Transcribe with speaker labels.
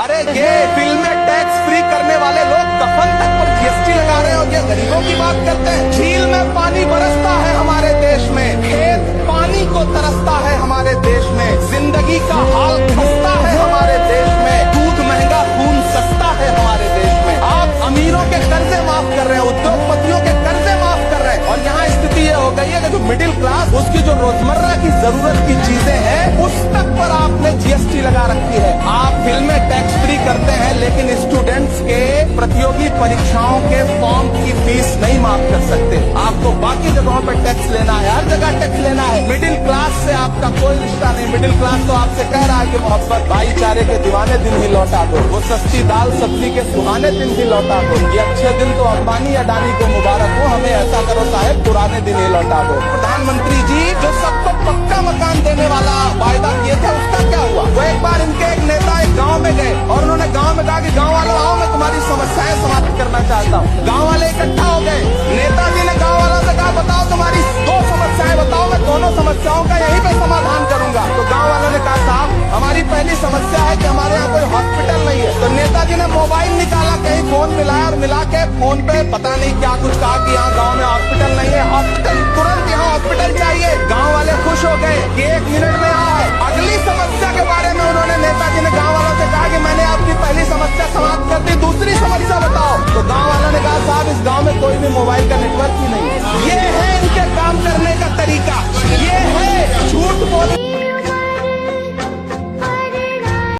Speaker 1: अरे ये फिल्में टैक्स फ्री करने वाले लोग कफन तक पर जीएसटी लगा रहे हो, ये गरीबों की बात करते हैं। झील में पानी बरसता है हमारे देश में, खेत पानी को तरसता है हमारे देश में, जिंदगी का हाल खस्ता है हमारे देश में, दूध महंगा खून सस्ता है हमारे देश में। आप अमीरों के कर्जे माफ कर रहे हैं, उद्योगपतियों के कर्जे माफ कर रहे हैं, और यहाँ स्थिति ये हो गई है कि जो मिडिल क्लास, उसकी जो रोजमर्रा की जरूरत की चीजें हैं उस तक पर आपने जीएसटी लगा रखी है। आप फिल्में टैक्स फ्री करते हैं लेकिन स्टूडेंट्स के प्रतियोगी परीक्षाओं के फॉर्म की फीस नहीं माफ कर सकते। आपको बाकी जगहों पर टैक्स लेना है, हर जगह टैक्स लेना है। मिडिल क्लास से आपका कोई रिश्ता नहीं। मिडिल क्लास तो आपसे कह रहा है कि मोहब्बत भाईचारे के दीवाने दिन ही लौटा दो, वो सस्ती दाल सब्जी के सुहाने दिन ही लौटा दो। ये अच्छे दिन तो अंबानी अडानी को मुबारक हो, हमें ऐसा करो साहब पुराने दिन ही लौटा दो। प्रधानमंत्री जी जो सबको पक्का मकान देने वाला वायदा किए थे उसका क्या हुआ? वो एक बार इनके एक नेता एक गांव में गए और उन्होंने गांव में कहा कि गांव वालों आओ, मैं तुम्हारी समस्याएं समाप्त करना चाहता हूँ। गांव वाले इकट्ठा हो गए। नेताजी ने गांव वालों से कहा बताओ तुम्हारी 2 समस्याएं बताओ, मैं दोनों समस्याओं का यहीं पे समाधान करूंगा। तो गांव वालों ने कहा साहब हमारी पहली समस्या है कि हमारे यहाँ कोई हॉस्पिटल नहीं है। तो नेताजी ने मोबाइल निकाला, कहीं फोन मिलाया और मिला के फोन पे पता नहीं क्या कुछ कहा कि यहाँ गाँव में हॉस्पिटल